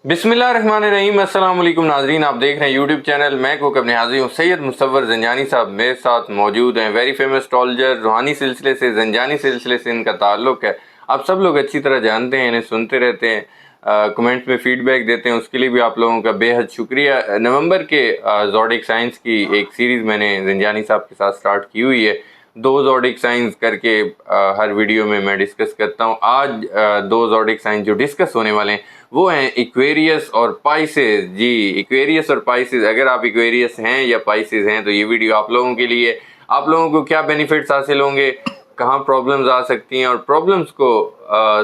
बिस्मिल्लाहिर्रहमानिर्रहीम। अस्सलाम वालेकुम नाजरीन, आप देख रहे हैं यूट्यूब चैनल मैं कुक अपने हाजिर हूँ सैयद मुसव्वर ज़ंजानी साहब मेरे साथ मौजूद हैं। वेरी फेमस एस्ट्रोलॉजर, रूहानी सिलसिले से, ज़ंजानी सिलसिले से इनका ताल्लुक़ है। आप सब लोग अच्छी तरह जानते हैं, इन्हें सुनते रहते हैं, कमेंट्स में फ़ीडबैक देते हैं, उसके लिए भी आप लोगों का बेहद शुक्रिया। नवंबर के ज़ोडिक साइंस की एक सीरीज़ मैंने ज़ंजानी साहब के साथ स्टार्ट की हुई है। 2 ज़ोडिक साइंस करके हर वीडियो में मैं डिस्कस करता हूँ। आज 2 ज़ोडिक साइंस जो डिस्कस होने वाले हैं वो हैं एक्वेरियस और पाइसेस। जी, एक्वेरियस और पाइसेस, अगर आप एक्वेरियस हैं या पाइसेस हैं तो ये वीडियो आप लोगों के लिए। आप लोगों को क्या बेनिफिट्स हासिल होंगे, कहाँ प्रॉब्लम्स आ सकती हैं और प्रॉब्लम्स को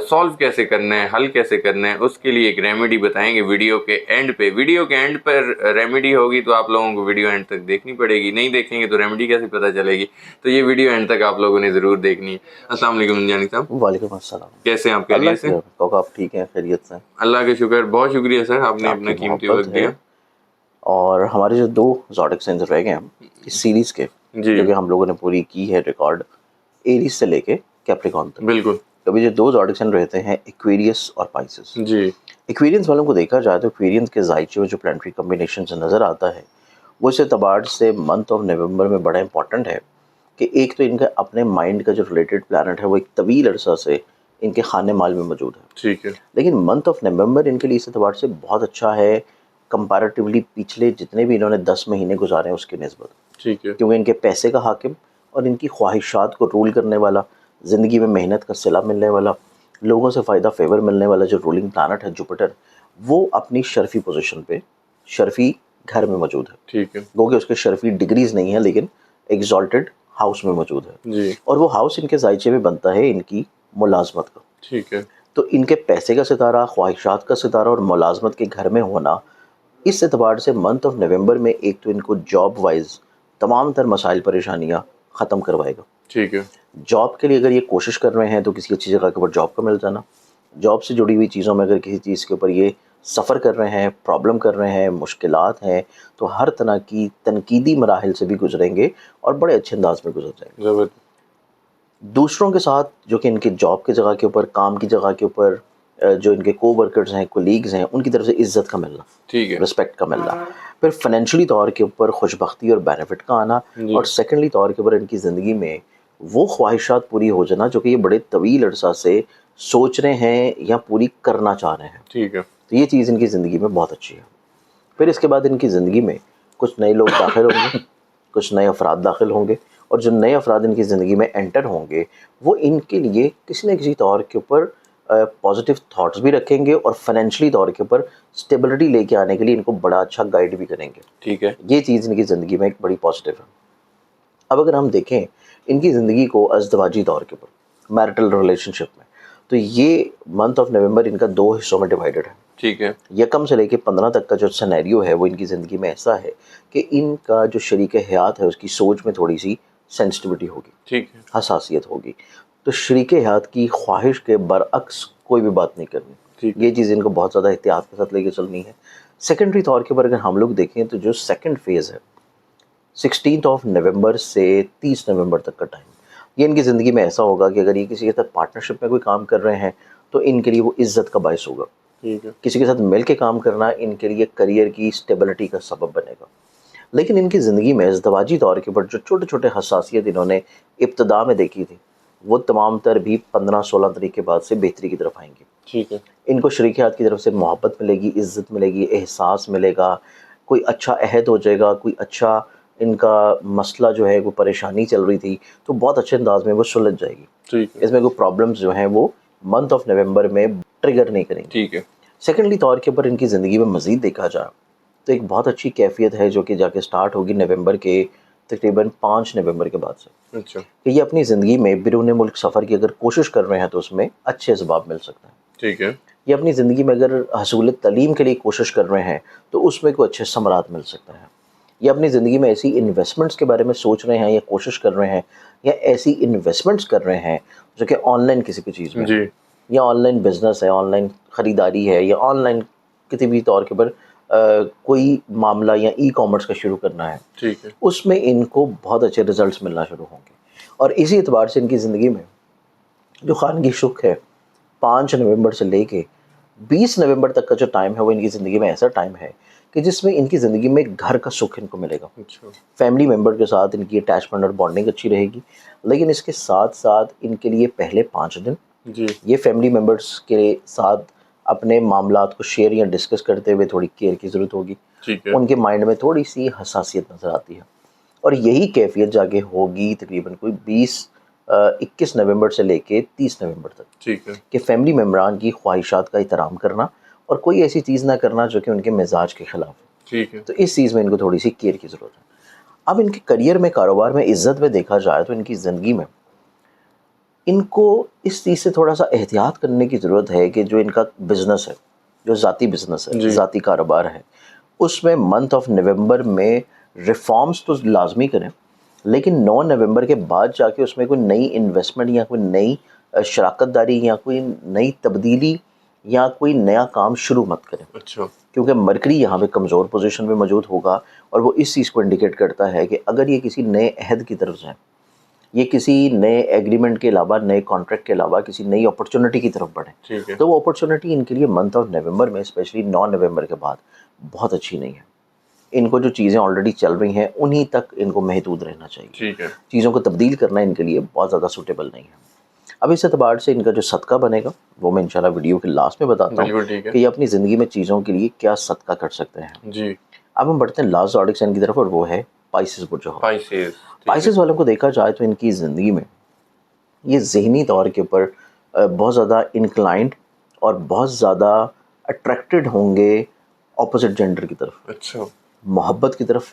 सॉल्व कैसे करना है, हल कैसे करना है, उसके लिए एक रेमेडी बताएंगे वीडियो के एंड पे। वीडियो के एंड पर रेमेडी होगी तो आप लोगों को वीडियो एंड तक देखनी पड़ेगी, नहीं देखेंगे तो रेमेडी कैसे पता चलेगी। तो ये वीडियो एंड तक आप लोगों ने ज़रूर देखनी है। अस्सलाम वालेकुम ज़ंजानी साहब। वालेकुम अस्सलाम। कैसे हैं आप? खैरियत से? आप ठीक हैं? खैरियत से? अल्लाह का शुक्र, बहुत शुक्रिया सर, आपने अपना कीमती वक्त दिया। और हमारे जो 2 ज़ोडिक साइंस रह गए हैं इस सीरीज़ के, जो कि हम लोगों ने पूरी की है रिकॉर्ड, एरीज से लेके कैप्रिकॉर्न तक। बिल्कुल। अभी जो 2 ज़ोडिक साइन रहते हैं एक्वेरियस और पाइसेस। जी। एक्वेरियंस वालों को देखा जाए तो एक्वेरियंस के ज़ाइचे में जो प्लानिटरी कॉम्बिनेशन से नज़र आता है वो इस एतबार से मंथ ऑफ नवंबर में बड़ा इंपॉर्टेंट है कि एक तो इनका अपने माइंड का जो रिलेटेड प्लानट है वो एक तवील अरसा से इनके खाने माल में मौजूद है। ठीक है। लेकिन मंथ ऑफ नवंबर इनके लिए इस एतबार से बहुत अच्छा है कंपैरेटिवली पिछले जितने भी इन्होंने 10 महीने गुजारे हैं उसके निस्बत। ठीक है। क्योंकि इनके पैसे का हाकिम और इनकी ख्वाहिशात को रूल करने वाला, ज़िंदगी में मेहनत का सिला मिलने वाला, लोगों से फ़ायदा फेवर मिलने वाला जो रूलिंग प्लानट है जुपिटर, वो अपनी शर्फी पोजीशन पे, शर्फी घर में मौजूद है। ठीक है। वो कि उसके शर्फी डिग्रीज नहीं है लेकिन एग्जॉल्टेड हाउस में मौजूद है जी। और वो हाउस इनके जायचे में बनता है इनकी मुलाजमत का। ठीक है। तो इनके पैसे का सितारा, ख्वाहिशात का सितारा और मुलाजमत के घर में होना इस एतबार से मंथ ऑफ नवंबर में एक तो इनको जॉब वाइज तमाम तर मसाइल परेशानियाँ ख़त्म करवाएगा। ठीक है। जॉब के लिए अगर ये कोशिश कर रहे हैं तो किसी अच्छी जगह के ऊपर जॉब का मिल जाना, जॉब से जुड़ी हुई चीज़ों में अगर किसी चीज़ के ऊपर ये सफ़र कर रहे हैं, प्रॉब्लम कर रहे हैं, मुश्किलात हैं, तो हर तरह की तनकीदी मराहिल से भी गुजरेंगे और बड़े अच्छे अंदाज में गुजर जाएंगे। ज़बरदस्त। दूसरों के साथ जो कि इनके जॉब की जगह के ऊपर, काम की जगह के ऊपर जो इनके को वर्कर्स हैं, कोलीग्स हैं, उनकी तरफ से इज़्ज़त का मिलना, ठीक है। रिस्पेक्ट का मिलना। फिर फाइनेंशियली तौर के ऊपर खुशबख्ती और बेनिफिट का आना, और सेकेंडली तौर के ऊपर इनकी ज़िंदगी में वो ख्वाहिशात पूरी हो जाना जो कि ये बड़े तवील अरसा से सोच रहे हैं या पूरी करना चाह रहे हैं। ठीक है। तो ये चीज़ इनकी ज़िंदगी में बहुत अच्छी है। फिर इसके बाद इनकी ज़िंदगी में कुछ नए लोग दाखिल होंगे, कुछ नए अफराद दाखिल होंगे, और जो नए अफराद इनकी ज़िंदगी में एंटर होंगे वो इनके लिए किसी न किसी तौर के ऊपर पॉजिटिव थाट्स भी रखेंगे और फाइनेंशियली तौर के ऊपर स्टेबिलिटी लेके आने के लिए इनको बड़ा अच्छा गाइड भी करेंगे। ठीक है। ये चीज़ इनकी ज़िंदगी में एक बड़ी पॉजिटिव है। अब अगर हम देखें इनकी ज़िंदगी को अज़दवाजी तौर के ऊपर, मैरिटल रिलेशनशिप में, तो ये मंथ ऑफ नवंबर इनका 2 हिस्सों में डिवाइडेड है। ठीक है। यकम से लेके 15 तक का जो सिनेरियो है वो इनकी ज़िंदगी में ऐसा है कि इनका जो शरीक हयात है उसकी सोच में थोड़ी सी सेंसिटिविटी होगी, ठीक है। हसासियत होगी। तो शरीक हयात की ख्वाहिश के बरअक्स कोई भी बात नहीं करनी। ठीक। ये चीज़ इनको बहुत ज़्यादा एहतियात के साथ लेके चलनी है। सेकेंडरी तौर के ऊपर अगर हम लोग देखें तो जो सेकेंड फेज़ है 16 ऑफ नवंबर से 30 नवंबर तक का टाइम, ये इनकी ज़िंदगी में ऐसा होगा कि अगर ये किसी के साथ पार्टनरशिप में कोई काम कर रहे हैं तो इनके लिए वो इज़्ज़त का बायस होगा। ठीक है। किसी के साथ मिल के काम करना इनके लिए करियर की स्टेबिलिटी का सबब बनेगा। लेकिन इनकी ज़िंदगी में इज़्दवाजी तौर के ऊपर जो छोटे छोटे हसासियत इन्होंने इब्तदा में देखी थी वो तमाम तर भी 15-16 तरीके बाद से बेहतरी की तरफ आएंगी। ठीक है। इनको शरीक हयात की तरफ से मोहब्बत मिलेगी, इज़्ज़त मिलेगी, एहसास मिलेगा, कोई अच्छा अहद हो जाएगा, कोई अच्छा इनका मसला जो है, कोई परेशानी चल रही थी तो बहुत अच्छे अंदाज में वो सुलझ जाएगी। ठीक है। इसमें कोई प्रॉब्लम्स जो हैं वो मंथ ऑफ नवंबर में ट्रिगर नहीं करेंगे। ठीक है। सेकेंडली तौर के ऊपर इनकी ज़िंदगी में मज़ीद देखा जाए तो एक बहुत अच्छी कैफियत है जो कि जाके स्टार्ट होगी नवंबर के तकरीबन 5 नवंबर के बाद से, अच्छा। कि ये अपनी ज़िंदगी में बिरून मुल्क सफ़र की अगर कोशिश कर रहे हैं तो उसमें अच्छे असबाब मिल सकते हैं। ठीक है। ये अपनी ज़िंदगी में अगर हसूल तलीम के लिए कोशिश कर रहे हैं तो उसमें कोई अच्छे समरात मिल सकते हैं। ये अपनी ज़िंदगी में ऐसी इन्वेस्टमेंट्स के बारे में सोच रहे हैं या कोशिश कर रहे हैं या ऐसी इन्वेस्टमेंट्स कर रहे हैं जो कि ऑनलाइन किसी भी चीज़ में, जी। या ऑनलाइन बिज़नेस है, ऑनलाइन ख़रीदारी है, या ऑनलाइन किसी भी तौर के ऊपर कोई मामला या ई कॉमर्स का शुरू करना है, ठीक है। उसमें इनको बहुत अच्छे रिजल्ट्स मिलना शुरू होंगे। और इसी एतबार से इनकी ज़िंदगी में जो खानगी शुक है 5 नवंबर से लेके 20 नवंबर तक का जो टाइम है वो इनकी ज़िंदगी में ऐसा टाइम है कि जिसमें इनकी ज़िंदगी में घर का सुख इनको मिलेगा, अच्छा फैमिली मेम्बर के साथ इनकी अटैचमेंट और बॉन्डिंग अच्छी रहेगी। लेकिन इसके साथ साथ इनके लिए पहले 5 दिन जी ये फैमिली मेम्बर्स के साथ अपने मामलात को शेयर या डिस्कस करते हुए थोड़ी केयर की ज़रूरत होगी। ठीक है उनके माइंड में थोड़ी सी हसासियत नज़र आती है, और यही कैफियत जाके होगी तकरीबन कोई 21 नवंबर से लेके 30 नवंबर तक, ठीक है कि फैमिली मेम्बरान की ख्वाहिशात का एहतराम करना और कोई ऐसी चीज़ ना करना जो कि उनके मिजाज के ख़िलाफ़ हो। ठीक है तो इस चीज़ में इनको थोड़ी सी केयर की ज़रूरत है। अब इनके करियर में, कारोबार में, इज़्ज़त में देखा जाए तो इनकी ज़िंदगी में इनको इस चीज़ से थोड़ा सा एहतियात करने की ज़रूरत है कि जो इनका बिज़नेस है, जो ज़ाती बिज़नेस है, जी ज़ाती कारोबार है, उसमें मंथ ऑफ नवंबर में रिफॉर्म्स तो लाजमी करें, लेकिन 9 नवंबर के बाद जाके उसमें कोई नई इन्वेस्टमेंट या कोई नई शराकत दारी या कोई नई तब्दीली या कोई नया काम शुरू मत करें, अच्छा क्योंकि मरकरी यहाँ पे कमज़ोर पोजीशन में मौजूद होगा और वो इस चीज़ को इंडिकेट करता है कि अगर ये किसी नए अहद की तरफ जाए, ये किसी नए एग्रीमेंट के अलावा, नए कॉन्ट्रैक्ट के अलावा किसी नई अपॉर्चुनिटी की तरफ बढ़े, ठीक है तो वो अपॉर्चुनिटी इनके लिए मंथ ऑफ नवंबर में, स्पेशली 9 नवंबर के बाद, बहुत अच्छी नहीं है। इनको जो चीज़ें ऑलरेडी चल रही हैं उन्हीं तक इनको महदूद रहना चाहिए। ठीक है चीज़ों को तब्दील करना इनके लिए बहुत ज़्यादा सूटेबल नहीं है। अब इस एतबार से इनका जो सदका बनेगा वो मैं इंशाल्लाह वीडियो के लास्ट में बताता हूँ बिल्कुल ठीक है कि ये अपनी ज़िंदगी में चीज़ों के लिए क्या सदका कर सकते हैं। जी अब हम बढ़ते हैं लास्ट ज़ोडिक साइन की तरफ, और वो है पाइसेस बुर्ज। स्पाइसेस ठीक है पाइसेस वालों को देखा जाए तो इनकी ज़िंदगी में ये ज़हनी तौर के ऊपर बहुत ज़्यादा इंक्लाइंड और बहुत ज़्यादा अट्रैक्टेड होंगे ऑपोजिट जेंडर की तरफ, अच्छा मोहब्बत की तरफ,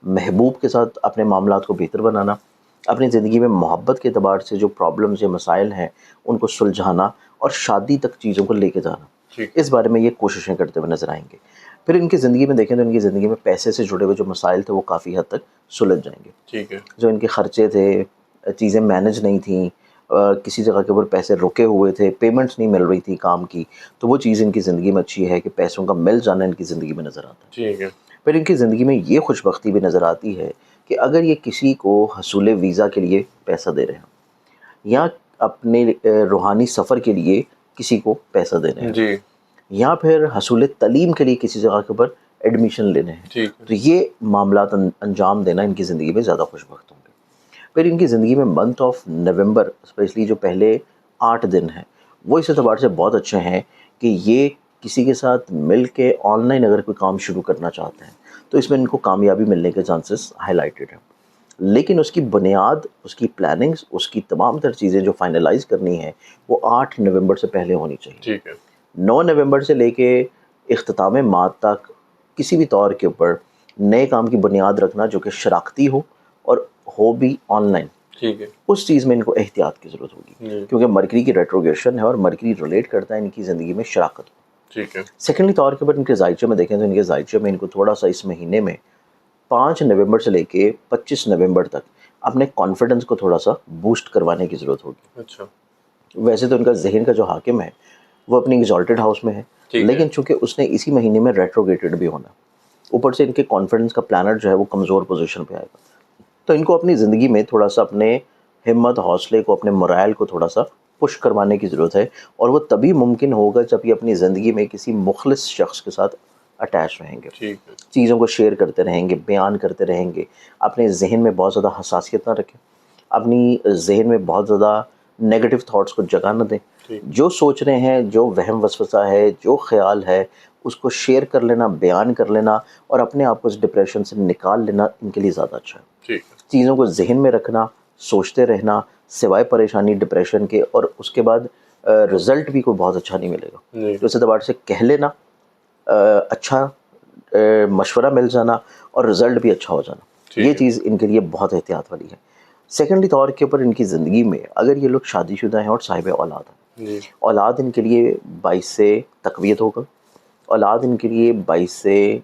महबूब के साथ अपने मामलात को बेहतर बनाना, अपनी ज़िंदगी में मोहब्बत के अतबार से जो प्रॉब्लम्स या मसाइल हैं उनको सुलझाना और शादी तक चीज़ों को लेके जाना, ठीक इस बारे में ये कोशिशें करते हुए नज़र आएंगे। फिर इनकी ज़िंदगी में देखें तो इनकी ज़िंदगी में पैसे से जुड़े हुए जो मसाइल थे वो काफ़ी हद तक सुलझ जाएंगे। ठीक है जो इनके ख़र्चे थे, चीज़ें मैनेज नहीं थी, किसी जगह के ऊपर पैसे रुके हुए थे, पेमेंट्स नहीं मिल रही थी काम की, तो वो चीज़ इनकी ज़िंदगी में अच्छी है कि पैसों का मिल जाना इनकी ज़िंदगी में नज़र आता है। ठीक है फिर इनकी ज़िंदगी में ये खुशबख्ती भी नज़र आती है कि अगर ये किसी को हसूल वीज़ा के लिए पैसा दे रहे हैं या अपने रूहानी सफ़र के लिए किसी को पैसा दे रहे हैं जी या फिर हसूल तलीम के लिए किसी जगह के ऊपर एडमिशन लेने हैं, ठीक है तो ये मामलात अंजाम देना इनकी ज़िंदगी में ज़्यादा खुशबख्त होंगे। फिर इनकी ज़िंदगी में मंथ ऑफ नवंबर, स्पेशली जो पहले 8 दिन हैं, वो इस एतबार से बहुत अच्छे हैं कि ये किसी के साथ मिल के ऑनलाइन अगर कोई काम शुरू करना चाहते हैं तो इसमें इनको कामयाबी मिलने के चांसेस हाईलाइटेड हैं। लेकिन उसकी बुनियाद, उसकी प्लानिंग्स, उसकी तमाम तर चीज़ें जो फाइनलाइज करनी है वो 8 नवंबर से पहले होनी चाहिए। ठीक है 9 नवंबर से लेके इख्तिताम माह तक किसी भी तौर के ऊपर नए काम की बुनियाद रखना जो कि शराकती और हो भी ऑनलाइन, ठीक है उस चीज़ में इनको एहतियात की ज़रूरत होगी, जी क्योंकि मरकरी की रेट्रोग्रेशन है और मरकरी रिलेट करता है इनकी ज़िंदगी में शराकत को। ठीक है सेकेंडली तौर के ऊपर इनके जायचे में देखें तो इनके जायचे में इनको थोड़ा सा इस महीने में 5 नवंबर से लेके 25 नवंबर तक अपने कॉन्फिडेंस को थोड़ा सा बूस्ट करवाने की ज़रूरत होगी। अच्छा वैसे तो इनका जहन का जो हाकिम है वो अपनी एग्जॉल्टेड हाउस में है, ठीक है। लेकिन चूंकि उसने इसी महीने में रेट्रोगेटेड भी होना, ऊपर से इनके कॉन्फिडेंस का प्लानट जो है वो कमज़ोर पोजीशन पे आएगा, तो इनको अपनी ज़िंदगी में थोड़ा सा अपने हिम्मत, हौसले को, अपने मोराल को थोड़ा सा पुश करवाने की ज़रूरत है, और वो तभी मुमकिन होगा जब ये अपनी ज़िंदगी में किसी मुखलिस शख्स के साथ अटैच रहेंगे, ठीक है चीज़ों को शेयर करते रहेंगे, बयान करते रहेंगे, अपने जहन में बहुत ज़्यादा हसासियत ना रखें, अपनी जहन में बहुत ज़्यादा नेगेटिव थाट्स को जगह न दें। ठीक जो सोच रहे हैं, जो वहम वसवसा है, जो ख्याल है, उसको शेयर कर लेना, बयान कर लेना और अपने आप को इस डिप्रेशन से निकाल लेना इनके लिए ज़्यादा अच्छा है। ठीक है चीज़ों को जहन में रखना, सोचते रहना, सिवाय परेशानी, डिप्रेशन के, और उसके बाद रिज़ल्ट भी कोई बहुत अच्छा नहीं मिलेगा। जी तो इस एतबार से कह लेना, अच्छा मशवरा मिल जाना और रिज़ल्ट भी अच्छा हो जाना, ठीक ये है। चीज़ इनके लिए बहुत एहतियात वाली है। सेकेंडली तौर के ऊपर इनकी ज़िंदगी में अगर ये लोग शादीशुदा हैं और साहिब औलाद हैं, जी औलाद इनके लिए बाइस से तक़वियत होगा, औलाद इनके लिए बाइस से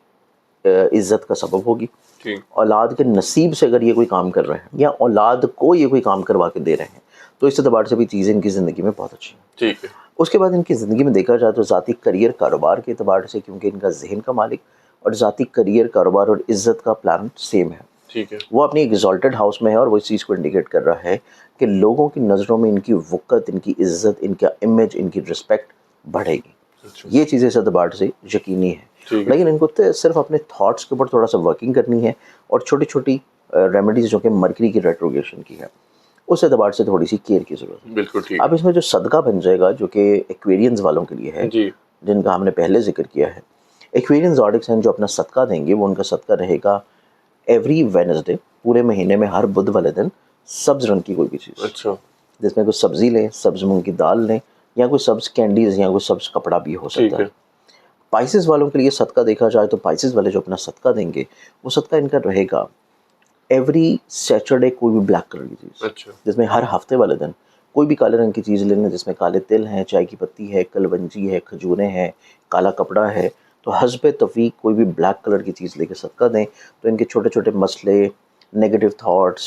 इज़्ज़त का सबब होगी, ठीक औलाद के नसीब से अगर ये कोई काम कर रहे हैं या औलाद को ये कोई काम करवा के दे रहे हैं, तो इस एतबार से भी चीज़ें इनकी ज़िंदगी में बहुत अच्छी हैं। ठीक है उसके बाद इनकी ज़िंदगी में देखा जाए तो ज़ाती करियर, कारोबार के एतबार से, क्योंकि इनका जहन का मालिक और ज़ाती करियर, कारोबार और इज़्ज़त का प्लान सेम है, ठीक है वो अपनी एग्जॉल्टेड हाउस में है, और वो इस चीज़ को इंडिकेट कर रहा है कि लोगों की नज़रों में इनकी वक़्त, इनकी इज़्ज़त, इनका इमेज, इनकी रिस्पेक्ट बढ़ेगी। یہ چیزیں اس اعتبار سے یقینی ہیں. لیکن ان کو صرف اپنے تھاٹس کے اوپر تھوڑا سا ورکنگ کرنی ہے اور چھوٹی چھوٹی ریمیڈیز جو کہ مرکری کی ریٹروگیشن کی ہے اس اعتبار سے تھوڑی سی کیئر کی ضرورت ہے. بالکل ٹھیک. اب اس میں جو صدقہ بن جائے گا جو کہ ایکویرینز والوں کے لیے ہے جن کا ہم نے پہلے ذکر کیا ہے. ایکویرین زوڈکس ہیں جو اپنا صدقہ دیں گے وہ ان کا صدقہ رہے گا ایوری وینسڈے, پورے مہینے میں ہر بدھ والے دن سبز رنگ کی کوئی بھی چیز, اچھا, جس میں کوئی سبزی لیں, سبز مونگ کی دال لیں, یا کوئی سبز کینڈیز یا کوئی سبز کپڑا بھی ہو سکتا ہے. پائسز والوں کے لیے صدقہ دیکھا جائے تو پائسز والے جو اپنا صدقہ دیں گے وہ صدقہ ان کا رہے گا ایوری سیٹرڈے کوئی بھی بلیک کلر کی چیز, اچھا, جس میں ہر ہفتے والے دن کوئی بھی کالے رنگ کی چیز لینا جس میں کالے تل ہیں, چائے کی پتی ہے, کلونجی ہے, کھجوریں ہیں, کالا کپڑا ہے. تو حسب توفیق کوئی بھی بلیک کلر کی چیز لے کے صدقہ دیں تو ان کے چھوٹے چھوٹے مسئلے, نیگیٹو تھاٹس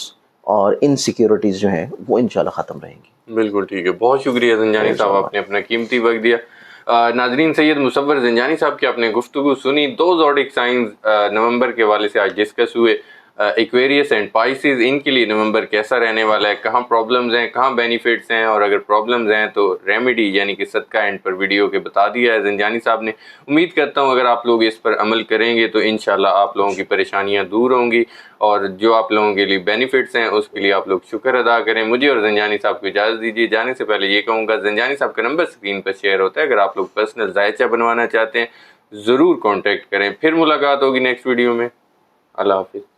اور انسیکیورٹیز جو ہیں وہ انشاءاللہ ختم رہیں گی. بالکل ٹھیک ہے. بہت شکریہ زنجانی صاحب, آپ نے اپنا قیمتی وقت دیا. ناظرین, سید مصور زنجانی صاحب کی آپ نے گفتگو سنی. 2 زوڈک سائنز نومبر کے حوالے سے آج ڈسکس ہوئے. ایکویریس اینڈ پائسز, ان کے لیے نومبر کیسا رہنے والا ہے, کہاں پرابلمز ہیں, کہاں بینیفٹس ہیں, اور اگر پرابلمز ہیں تو ریمیڈی یعنی کہ صدقہ اینڈ پر ویڈیو کے بتا دیا ہے زنجانی صاحب نے. امید کرتا ہوں اگر آپ لوگ اس پر عمل کریں گے تو انشاءاللہ آپ لوگوں کی پریشانیاں دور ہوں گی, اور جو آپ لوگوں کے لیے بینیفٹس ہیں اس کے لیے آپ لوگ شکر ادا کریں. مجھے اور زنجانی صاحب کو اجازت دیجیے. جانے سے پہلے یہ کہوں گا, زنجانی صاحب کا نمبر اسکرین پر شیئر ہوتا ہے, اگر آپ لوگ پرسنل ذائچہ بنوانا چاہتے ہیں ضرور کانٹیکٹ کریں. پھر ملاقات ہوگی نیکسٹ ویڈیو میں. اللہ حافظ.